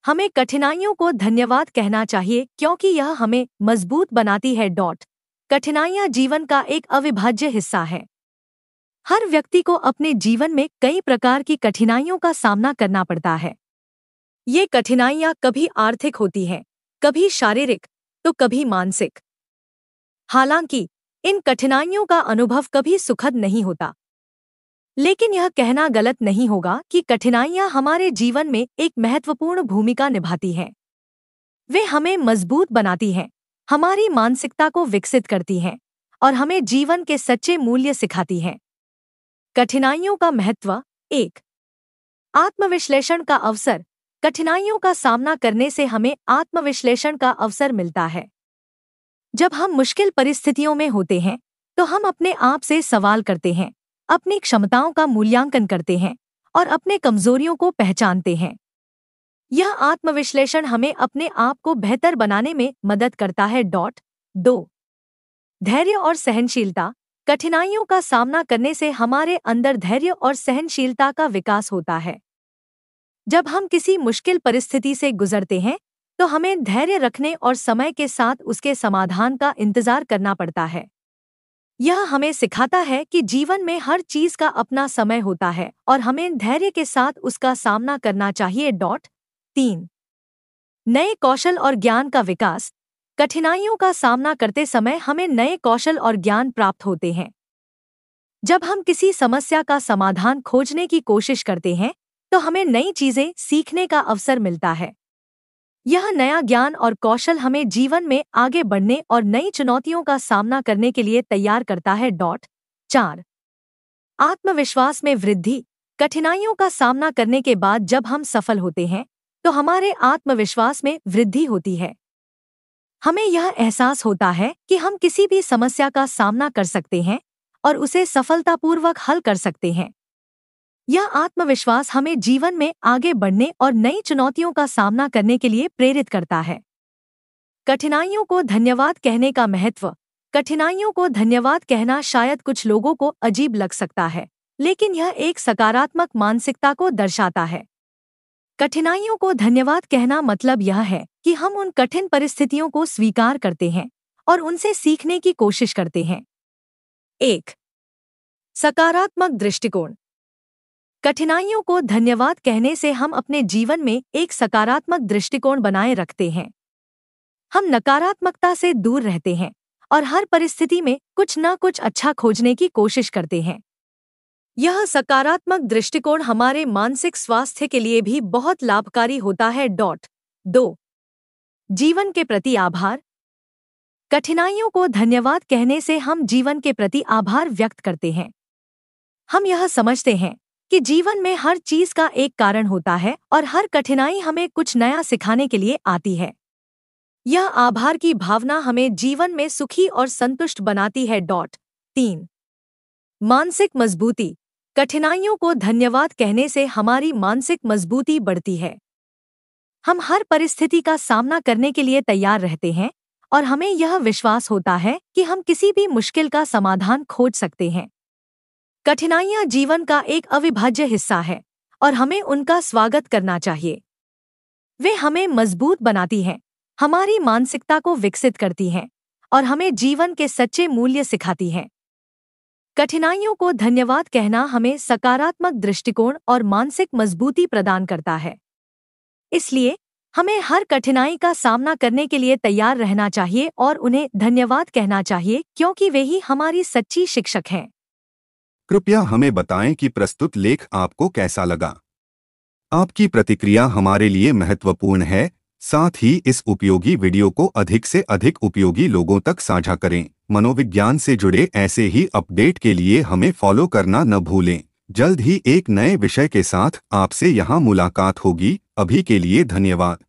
हमें कठिनाइयों को धन्यवाद कहना चाहिए क्योंकि यह हमें मजबूत बनाती है। कठिनाइयाँ जीवन का एक अविभाज्य हिस्सा है। हर व्यक्ति को अपने जीवन में कई प्रकार की कठिनाइयों का सामना करना पड़ता है। ये कठिनाइयाँ कभी आर्थिक होती हैं, कभी शारीरिक, तो कभी मानसिक। हालांकि इन कठिनाइयों का अनुभव कभी सुखद नहीं होता, लेकिन यह कहना गलत नहीं होगा कि कठिनाइयाँ हमारे जीवन में एक महत्वपूर्ण भूमिका निभाती हैं। वे हमें मजबूत बनाती हैं, हमारी मानसिकता को विकसित करती हैं और हमें जीवन के सच्चे मूल्य सिखाती हैं। कठिनाइयों का महत्व। 1. आत्मविश्लेषण का अवसर। कठिनाइयों का सामना करने से हमें आत्मविश्लेषण का अवसर मिलता है। जब हम मुश्किल परिस्थितियों में होते हैं तो हम अपने आप से सवाल करते हैं, अपनी क्षमताओं का मूल्यांकन करते हैं और अपने कमजोरियों को पहचानते हैं। यह आत्मविश्लेषण हमें अपने आप को बेहतर बनाने में मदद करता है। 2. धैर्य और सहनशीलता। कठिनाइयों का सामना करने से हमारे अंदर धैर्य और सहनशीलता का विकास होता है। जब हम किसी मुश्किल परिस्थिति से गुजरते हैं तो हमें धैर्य रखने और समय के साथ उसके समाधान का इंतजार करना पड़ता है। यह हमें सिखाता है कि जीवन में हर चीज का अपना समय होता है और हमें धैर्य के साथ उसका सामना करना चाहिए। 3. नए कौशल और ज्ञान का विकास। कठिनाइयों का सामना करते समय हमें नए कौशल और ज्ञान प्राप्त होते हैं। जब हम किसी समस्या का समाधान खोजने की कोशिश करते हैं तो हमें नई चीजें सीखने का अवसर मिलता है। यह नया ज्ञान और कौशल हमें जीवन में आगे बढ़ने और नई चुनौतियों का सामना करने के लिए तैयार करता है। 4. आत्मविश्वास में वृद्धि। कठिनाइयों का सामना करने के बाद जब हम सफल होते हैं तो हमारे आत्मविश्वास में वृद्धि होती है। हमें यह एहसास होता है कि हम किसी भी समस्या का सामना कर सकते हैं और उसे सफलतापूर्वक हल कर सकते हैं। यह आत्मविश्वास हमें जीवन में आगे बढ़ने और नई चुनौतियों का सामना करने के लिए प्रेरित करता है। कठिनाइयों को धन्यवाद कहने का महत्व। कठिनाइयों को धन्यवाद कहना शायद कुछ लोगों को अजीब लग सकता है, लेकिन यह एक सकारात्मक मानसिकता को दर्शाता है। कठिनाइयों को धन्यवाद कहना मतलब यह है कि हम उन कठिन परिस्थितियों को स्वीकार करते हैं और उनसे सीखने की कोशिश करते हैं। 1. सकारात्मक दृष्टिकोण। कठिनाइयों को धन्यवाद कहने से हम अपने जीवन में एक सकारात्मक दृष्टिकोण बनाए रखते हैं। हम नकारात्मकता से दूर रहते हैं और हर परिस्थिति में कुछ न कुछ अच्छा खोजने की कोशिश करते हैं। यह सकारात्मक दृष्टिकोण हमारे मानसिक स्वास्थ्य के लिए भी बहुत लाभकारी होता है। 2. जीवन के प्रति आभार। कठिनाइयों को धन्यवाद कहने से हम जीवन के प्रति आभार व्यक्त करते हैं। हम यह समझते हैं कि जीवन में हर चीज का एक कारण होता है और हर कठिनाई हमें कुछ नया सिखाने के लिए आती है। यह आभार की भावना हमें जीवन में सुखी और संतुष्ट बनाती है। 3. मानसिक मजबूती। कठिनाइयों को धन्यवाद कहने से हमारी मानसिक मजबूती बढ़ती है। हम हर परिस्थिति का सामना करने के लिए तैयार रहते हैं और हमें यह विश्वास होता है कि हम किसी भी मुश्किल का समाधान खोज सकते हैं। कठिनाइयाँ जीवन का एक अविभाज्य हिस्सा है और हमें उनका स्वागत करना चाहिए। वे हमें मजबूत बनाती हैं, हमारी मानसिकता को विकसित करती हैं और हमें जीवन के सच्चे मूल्य सिखाती हैं। कठिनाइयों को धन्यवाद कहना हमें सकारात्मक दृष्टिकोण और मानसिक मजबूती प्रदान करता है। इसलिए हमें हर कठिनाई का सामना करने के लिए तैयार रहना चाहिए और उन्हें धन्यवाद कहना चाहिए क्योंकि वे ही हमारी सच्ची शिक्षक हैं। कृपया हमें बताएं कि प्रस्तुत लेख आपको कैसा लगा। आपकी प्रतिक्रिया हमारे लिए महत्वपूर्ण है। साथ ही इस उपयोगी वीडियो को अधिक से अधिक उपयोगी लोगों तक साझा करें। मनोविज्ञान से जुड़े ऐसे ही अपडेट के लिए हमें फॉलो करना न भूलें। जल्द ही एक नए विषय के साथ आपसे यहाँ मुलाकात होगी। अभी के लिए धन्यवाद।